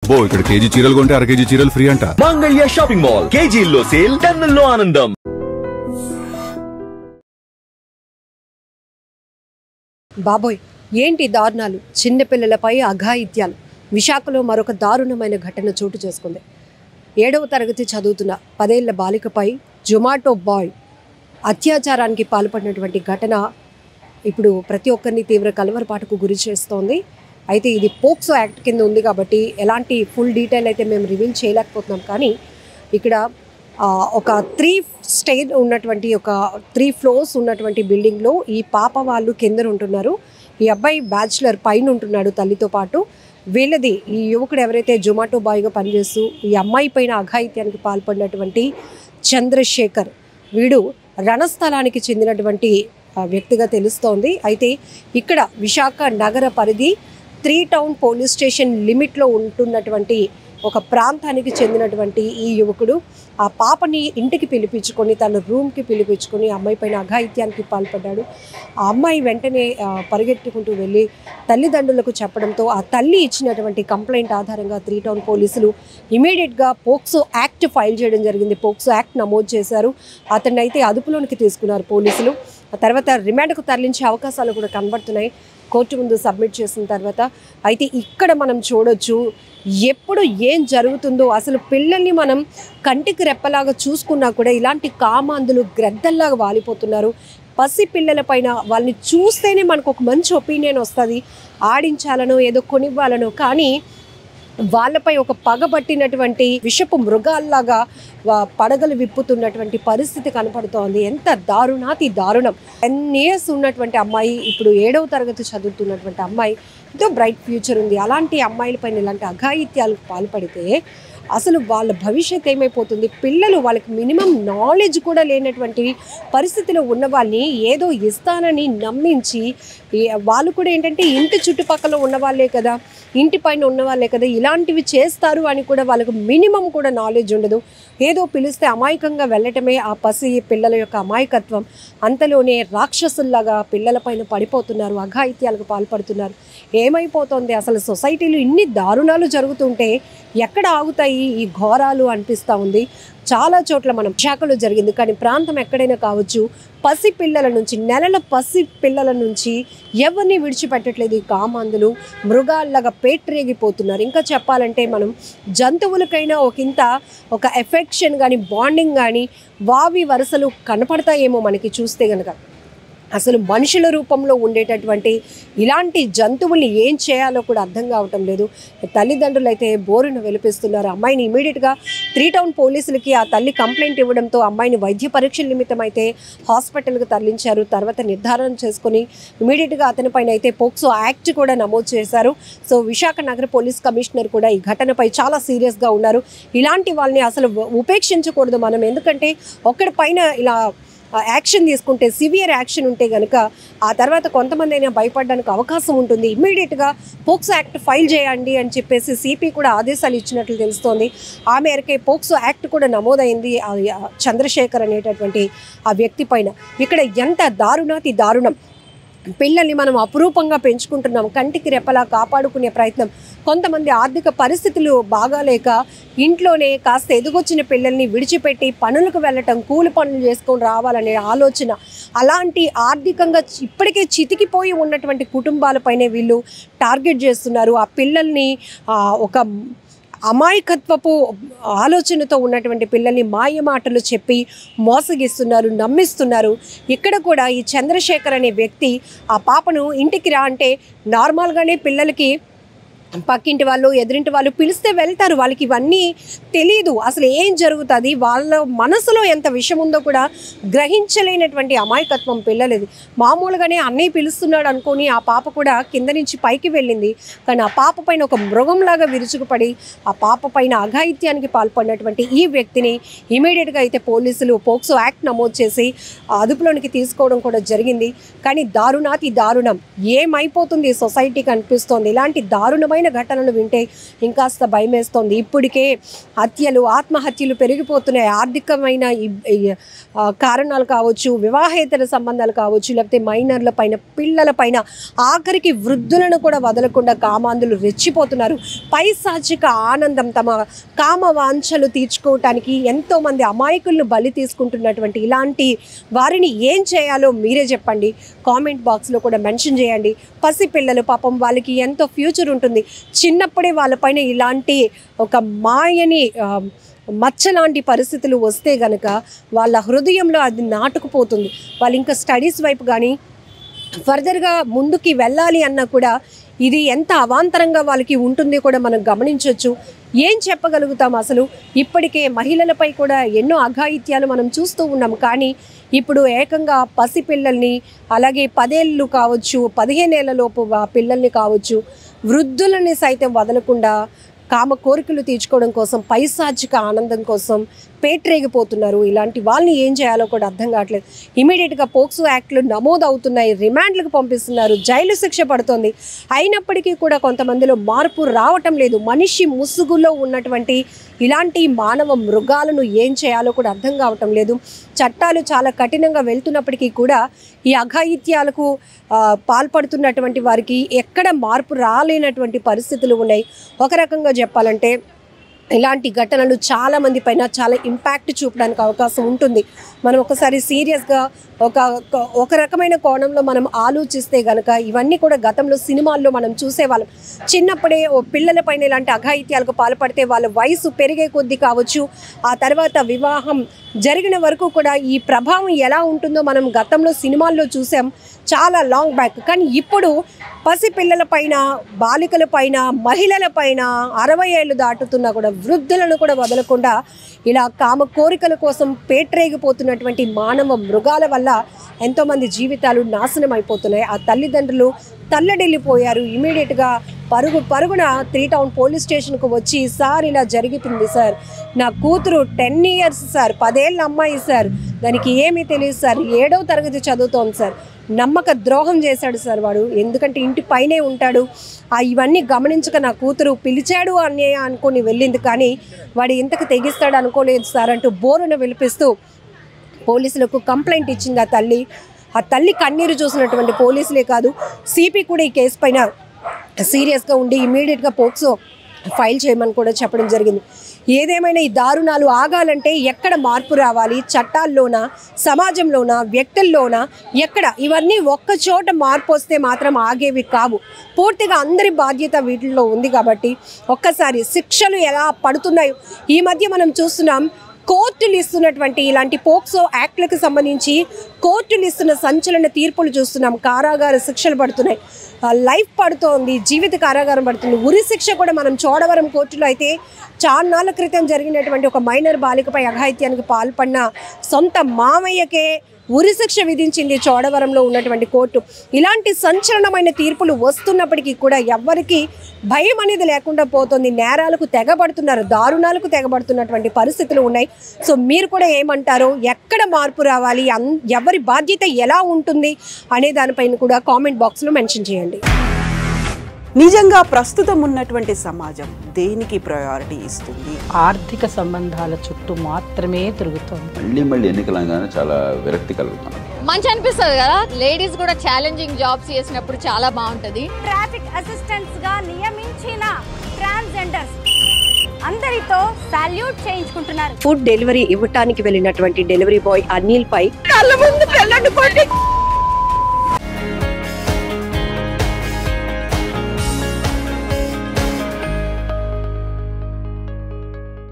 అబ్బో ఇక్కడ కేజీ చీరలు కొంటే అర కేజీ చీరలు ఫ్రీ అంట. మంగళ్య షాపింగ్ మాల్, కేజీల్లో సేల్, టన్నుల్లో ఆనందం. బాబోయ్, ఏంటి దారుణాలు! చిన్నపిల్లలపై అఘాయిత్యాలు. విశాఖలో మరొక దారుణమైన ఘటన చోటు చేసుకుంది. 7వ తరగతి చదువుతున్న 10 ఏళ్ల బాలికపై జొమాటో బాయ్ అత్యాచారానికి పాల్పడినటువంటి ఘటన ఇప్పుడు ప్రతి ఒక్కరిని తీవ్ర కలవరపాటుకు గురి చేస్తోంది. అయితే ఇది పోక్సో యాక్ట్ కింద ఉంది కాబట్టి ఎలాంటి ఫుల్ డీటెయిల్ అయితే మేము రివీల్ చేయలేకపోతున్నాం. కానీ ఇక్కడ ఒక 3 స్టేర్ ఉన్నటువంటి ఒక 3 ఫ్లోర్స్ ఉన్నటువంటి బిల్డింగ్లో ఈ పాప వాళ్ళు కింద ఉంటున్నారు. ఈ అబ్బాయి బ్యాచులర్ పైన ఉంటున్నాడు తల్లితో పాటు. వీళ్ళది ఈ యువకుడు ఎవరైతే జొమాటో బాయ్గా పనిచేస్తూ ఈ అమ్మాయి పైన అఘాయిత్యానికి పాల్పడినటువంటి చంద్రశేఖర్, వీడు రణస్థలానికి చెందినటువంటి వ్యక్తిగా తెలుస్తోంది. అయితే ఇక్కడ విశాఖ నగర పరిధి 3 టౌన్ పోలీస్ స్టేషన్ లిమిట్లో ఉంటున్నటువంటి ఒక ప్రాంతానికి చెందినటువంటి ఈ యువకుడు ఆ పాపని ఇంటికి పిలిపించుకొని తన రూమ్కి పిలిపించుకొని అమ్మాయి పైన అఘాయిత్యానికి పాల్పడ్డాడు. ఆ అమ్మాయి వెంటనే పరిగెట్టుకుంటూ వెళ్ళి తల్లిదండ్రులకు చెప్పడంతో ఆ తల్లి ఇచ్చినటువంటి కంప్లైంట్ ఆధారంగా 3 టౌన్ పోలీసులు ఇమీడియట్గా పోక్సో యాక్ట్ ఫైల్ చేయడం జరిగింది. పోక్సో యాక్ట్ నమోదు చేశారు. అతన్ని అయితే అదుపులోనికి తీసుకున్నారు పోలీసులు. ఆ తర్వాత రిమాండ్కు తరలించే అవకాశాలు కూడా కనబడుతున్నాయి కోర్టు ముందు సబ్మిట్ చేసిన తర్వాత. అయితే ఇక్కడ మనం చూడొచ్చు ఎప్పుడు ఏం జరుగుతుందో. అసలు పిల్లల్ని మనం కంటికి రెప్పలాగా చూసుకున్నా కూడా ఇలాంటి కామాంధులు గ్రద్దల్లాగా వాలిపోతున్నారు. పసి పిల్లల పైన వాళ్ళని చూస్తేనే మనకు ఒక మంచి ఒపీనియన్ వస్తుంది, ఆడించాలనో ఏదో కొనివ్వాలనో. కానీ వాళ్ళపై ఒక పగబట్టినటువంటి విషపు మృగాల్లాగా పడగలు విప్పుతున్నటువంటి పరిస్థితి కనపడుతోంది. ఎంత దారుణాతి దారుణం. 10 years ఉన్నటువంటి అమ్మాయి, ఇప్పుడు 7వ తరగతి చదువుతున్నటువంటి అమ్మాయి, ఎంతో బ్రైట్ ఫ్యూచర్ ఉంది. అలాంటి అమ్మాయిలపైన ఇలాంటి అఘాయిత్యాలకు పాల్పడితే అసలు వాళ్ళ భవిష్యత్ ఏమైపోతుంది? పిల్లలు వాళ్ళకి మినిమం నాలెడ్జ్ కూడా లేనటువంటి పరిస్థితిలో ఉన్న వాళ్ళని ఏదో ఇస్తానని నమ్మించి, వాళ్ళు కూడా ఏంటంటే ఇంటి చుట్టుపక్కల ఉన్నవాళ్ళే కదా, ఇంటి పైన ఉన్నవాళ్ళే కదా, ఇలాంటివి చేస్తారు అని కూడా వాళ్ళకు మినిమం కూడా నాలెడ్జ్ ఉండదు. ఏదో పిలిస్తే అమాయకంగా వెళ్ళటమే ఆ పసి పిల్లల యొక్క అమాయకత్వం. అంతలోనే రాక్షసుల్లాగా పిల్లలపైన పడిపోతున్నారు, అఘాయిత్యాలకు పాల్పడుతున్నారు. ఏమైపోతుంది అసలు? సొసైటీలో ఇన్ని దారుణాలు జరుగుతుంటే ఎక్కడ ఆగుతాయి ఈ ఘోరాలు అనిపిస్తూ ఉంది. చాలా చోట్ల మనం విశాఖలో జరిగింది, కానీ ప్రాంతం ఎక్కడైనా కావచ్చు, పసి పిల్లల నుంచి, నెలల పసి పిల్లల నుంచి ఎవరిని విడిచిపెట్టట్లేదు ఈ కామాంధులు. మృగాల్లాగా పేట్రేగిపోతున్నారు. ఇంకా చెప్పాలంటే మనం జంతువులకైనా ఒక ఎఫెక్షన్ కానీ బాండింగ్ కానీ వావి వరుసలు కనపడతాయేమో మనకి చూస్తే కనుక. అసలు మనుషుల రూపంలో ఉండేటటువంటి ఇలాంటి జంతువుల్ని ఏం చేయాలో కూడా అర్థం కావటం లేదు. తల్లిదండ్రులు అయితే బోరును వెలిపిస్తున్నారు. అమ్మాయిని ఇమీడియట్గా 3 టౌన్ పోలీసులకి ఆ తల్లి కంప్లైంట్ ఇవ్వడంతో అమ్మాయిని వైద్య పరీక్షల నిమిత్తం అయితే హాస్పిటల్కి తరలించారు. తర్వాత నిర్ధారణ చేసుకుని ఇమీడియట్గా అతనిపైన అయితే పోక్సో యాక్ట్ కూడా నమోదు చేశారు. సో విశాఖ నగర పోలీస్ కమిషనర్ కూడా ఈ ఘటనపై చాలా సీరియస్గా ఉన్నారు. ఇలాంటి వాళ్ళని అసలు ఉపేక్షించకూడదు మనం. ఎందుకంటే ఒక్కడి పైన ఇలా యాక్షన్ తీసుకుంటే, సివియర్ యాక్షన్ ఉంటే కనుక ఆ తర్వాత కొంతమంది అయినా భయపడడానికి అవకాశం ఉంటుంది. ఇమ్మీడియట్గా పోక్సో యాక్ట్ ఫైల్ చేయండి అని చెప్పేసి సిపి కూడా ఆదేశాలు ఇచ్చినట్లు తెలుస్తోంది. ఆ మేరకే పోక్సో యాక్ట్ కూడా నమోదైంది చంద్రశేఖర్ అనేటటువంటి ఆ వ్యక్తి పైన. ఇక్కడ ఎంత దారుణాతి దారుణం. పిల్లల్ని మనం అపురూపంగా పెంచుకుంటున్నాం, కంటికి రెప్పలా కాపాడుకునే ప్రయత్నం. కొంతమంది ఆర్థిక పరిస్థితులు బాగాలేక ఇంట్లోనే కాస్త ఎదుగొచ్చిన పిల్లల్ని విడిచిపెట్టి పనులకు వెళ్ళటం, కూలి పనులు చేసుకొని రావాలనే ఆలోచన, అలాంటి ఆర్థికంగా ఇప్పటికే చితికిపోయి ఉన్నటువంటి కుటుంబాలపైనే వీళ్ళు టార్గెట్ చేస్తున్నారు. ఆ పిల్లల్ని ఒక అమాయకత్వపు ఆలోచనతో ఉన్నటువంటి పిల్లల్ని మాయమాటలు చెప్పి మోసగిస్తున్నారు, నమ్మిస్తున్నారు. ఇక్కడ కూడా ఈ చంద్రశేఖర్ అనే వ్యక్తి ఆ పాపను ఇంటికి రా అంటే నార్మల్గానే పిల్లలకి పక్కింటి వాళ్ళు, ఎదురింటి వాళ్ళు పిలిస్తే వెళ్తారు. వాళ్ళకి ఇవన్నీ తెలీదు, అసలు ఏం జరుగుతుంది, వాళ్ళ మనసులో ఎంత విషయం ఉందో కూడా గ్రహించలేనటువంటి అమాయకత్వం పిల్లలది. మామూలుగానే అన్నయ్య పిలుస్తున్నాడు అనుకొని ఆ పాప కూడా కింద నుంచి పైకి వెళ్ళింది. కానీ ఆ పాప పైన ఒక మృగంలాగా విరుచుకుపడి ఆ పాప పైన అఘాయిత్యానికి పాల్పడినటువంటి ఈ వ్యక్తిని ఇమీడియట్గా అయితే పోలీసులు పోక్సో యాక్ట్ నమోదు చేసి అదుపులోనికి తీసుకోవడం కూడా జరిగింది. కానీ దారుణాతి దారుణం. ఏమైపోతుంది సొసైటీకి అనిపిస్తోంది. ఇలాంటి దారుణమైన దారుణమైన ఘటనలు వింటే ఇంకాస్త భయమేస్తోంది. ఇప్పటికే హత్యలు, ఆత్మహత్యలు పెరిగిపోతున్నాయి. ఆర్థికమైన కారణాలు కావచ్చు, వివాహేతర సంబంధాలు కావచ్చు, లేకపోతే మైనర్ల పైన, పిల్లల పైన, ఆఖరికి వృద్ధులను కూడా వదలకుండా కామాంధులు రెచ్చిపోతున్నారు. పైశాచిక ఆనందం, తమ కామ వాంఛలు తీర్చుకోవటానికి ఎంతోమంది అమాయకులను బలి తీసుకుంటున్నటువంటి ఇలాంటి వారిని ఏం చేయాలో మీరే చెప్పండి. కామెంట్ బాక్స్లో కూడా మెన్షన్ చేయండి. పసిపిల్లలు పాపం, వాళ్ళకి ఎంతో ఫ్యూచర్ ఉంటుంది. చిన్నప్పుడే వాళ్ళపైన ఇలాంటి ఒక మాయని మచ్చలాంటి పరిస్థితులు వస్తే గనక వాళ్ళ హృదయంలో అది నాటుకుపోతుంది. వాళ్ళు ఇంకా స్టడీస్ వైపు కానీ ఫర్దర్గా ముందుకి వెళ్ళాలి అన్నా కూడా ఇది ఎంత అవాంతరంగా వాళ్ళకి ఉంటుంది కూడా మనం గమనించవచ్చు. ఏం చెప్పగలుగుతాం అసలు? ఇప్పటికే మహిళలపై కూడా ఎన్నో అఘాయిత్యాలు మనం చూస్తూ ఉన్నాం. కానీ ఇప్పుడు ఏకంగా పసిపిల్లల్ని, అలాగే 10 ఏళ్ళు కావచ్చు, 15 ఏళ్ల లోపు పిల్లల్ని కావచ్చు, వృద్ధులని సైతం వదలకుండా కామ కోరికలు తీర్చుకోవడం కోసం, పైశాచిక ఆనందం కోసం పేట్రేగిపోతున్నారు. ఇలాంటి వాళ్ళని ఏం చేయాలో కూడా అర్థం కావట్లేదు. ఇమీడియట్గా పోక్సో యాక్ట్లు నమోదు అవుతున్నాయి, రిమాండ్లకు పంపిస్తున్నారు, జైలు శిక్ష పడుతుంది. అయినప్పటికీ కూడా కొంతమందిలో మార్పు రావటం లేదు. మనిషి ముసుగులో ఉన్నటువంటి ఇలాంటి మానవ మృగాలను ఏం చేయాలో కూడా అర్థం కావటం లేదు. చట్టాలు చాలా కఠినంగా వెళ్తున్నప్పటికీ కూడా ఈ అఘాయిత్యాలకు పాల్పడుతున్నటువంటి వారికి ఎక్కడ మార్పు రాలేనటువంటి పరిస్థితులు ఉన్నాయి. ఒక రకంగా చెప్పాలంటే ఇలాంటి ఘటనలు చాలామంది పైన చాలా ఇంపాక్ట్ చూపడానికి అవకాశం ఉంటుంది. మనం ఒకసారి సీరియస్గా ఒక రకమైన కోణంలో మనం ఆలోచిస్తే కనుక ఇవన్నీ కూడా గతంలో సినిమాల్లో మనం చూసేవాళ్ళం. చిన్నప్పుడే పిల్లల పైన ఇలాంటి అఘాయిత్యాలకు పాల్పడితే వాళ్ళ వయసు పెరిగే కొద్దీ కావచ్చు, ఆ తర్వాత వివాహం జరిగిన వరకు కూడా ఈ ప్రభావం ఎలా ఉంటుందో మనం గతంలో సినిమాల్లో చూసాం, చాలా లాంగ్ బ్యాక్. కానీ ఇప్పుడు పసిపిల్లల పైన, బాలికల పైన, మహిళల పైన 60 ఏళ్ళు దాటుతున్నా కూడా వృద్ధులను కూడా వదలకుండా ఇలా కామ కోరికల కోసం పేట్రేగిపోతున్నటువంటి మానవ మృగాల వల్ల ఎంతోమంది జీవితాలు నాశనం అయిపోతున్నాయి. ఆ తల్లిదండ్రులు తల్లడిల్లిపోయారు. ఇమీడియట్గా పరుగున 3 టౌన్ పోలీస్ స్టేషన్కు వచ్చి, సార్ ఇలా జరుగుతుంది సార్, నా కూతురు 10 ఇయర్స్ సార్, 10 ఏళ్ళ అమ్మాయి సార్, దానికి ఏమీ తెలియదు సార్, 7వ తరగతి చదువుతోంది సార్, నమ్మక ద్రోహం చేశాడు సార్ వాడు, ఎందుకంటే ఇంటి పైనే ఉంటాడు, ఇవన్నీ గమనించక నా కూతురు పిలిచాడు అని అనుకుని వెళ్ళింది, కానీ వాడు ఇంతకు తెగిస్తాడు అనుకోలేదు సార్ అంటూ బోరున విలిపిస్తూ పోలీసులకు కంప్లైంట్ ఇచ్చింది ఆ తల్లి కన్నీరు చూసినటువంటి పోలీసులే కాదు, సిపి కూడా ఈ కేసు పైన సీరియస్గా ఉండి ఇమీడియట్గా పోక్సో ఫైల్ చేయమని కూడా చెప్పడం జరిగింది. ఏదేమైనా ఈ దారుణాలు ఆగాలంటే ఎక్కడ మార్పు రావాలి? చట్టాల్లోనా, సమాజంలోనా, వ్యక్తుల్లోనా, ఎక్కడ? ఇవన్నీ ఒక్క చోట మార్పు వస్తే మాత్రం ఆగేవి కావు. పూర్తిగా అందరి బాధ్యత వీటిల్లో ఉంది. కాబట్టి ఒక్కసారి శిక్షలు ఎలా పడుతున్నాయో ఈ మధ్య మనం చూస్తున్నాం. కోర్టులు ఇస్తున్నటువంటి ఇలాంటి పోక్సో యాక్ట్లకు సంబంధించి కోర్టులు ఇస్తున్న సంచలన తీర్పులు చూస్తున్నాం. కారాగార శిక్షలు పడుతున్నాయి, లైఫ్ పడుతోంది, జీవిత కారాగారం పడుతుంది. ఉరి శిక్ష కూడా మనం చోడవరం కోర్టులో అయితే చాన్నాళ్ళ క్రితం జరిగినటువంటి ఒక మైనర్ బాలికపై అఘాయిత్యానికి పాల్పడిన సొంత మామయ్యకే ఉరిశిక్ష విధించింది చోడవరంలో ఉన్నటువంటి కోర్టు. ఇలాంటి సంచలనమైన తీర్పులు వస్తున్నప్పటికీ కూడా ఎవ్వరికి భయం అనేది లేకుండా పోతుంది. నేరాలకు తెగబడుతున్నారు, దారుణాలకు తెగబడుతున్నటువంటి పరిస్థితులు ఉన్నాయి. సో మీరు కూడా ఏమంటారో, ఎక్కడ మార్పు రావాలి, ఎవరి బాధ్యత ఎలా ఉంటుంది అనే దానిపైన కూడా కామెంట్ బాక్స్లో మెన్షన్ చేయండి. నిజంగా ప్రస్తుతం ఉన్నటువంటి సమాజం దేనికి ప్రయారిటీ ఇస్తుంది? ఆర్థిక సంబంధాల చుట్టూ మాత్రమే తిరుగుతుంది. మళ్ళీ ఎన్నికలంగానే చాలా విరక్తి కలుగుతాను. మంచి అనిపిస్తుంది కదా, లేడీస్ కూడా ఛాలెంజింగ్ జాబ్స్ చేసినప్పుడు చాలా బాగుంటది. ట్రాఫిక్ అసిస్టెంట్స్ గా నియమించిన ట్రాన్స్జెండర్స్ అందరితో సాల్యూట్ చేయించుకుంటున్నారు. ఫుడ్ డెలివరీ ఇవ్వటానికి వెళ్ళినటువంటి డెలివరీ బాయ్ అనిల్ పై కళ్ళ ముందు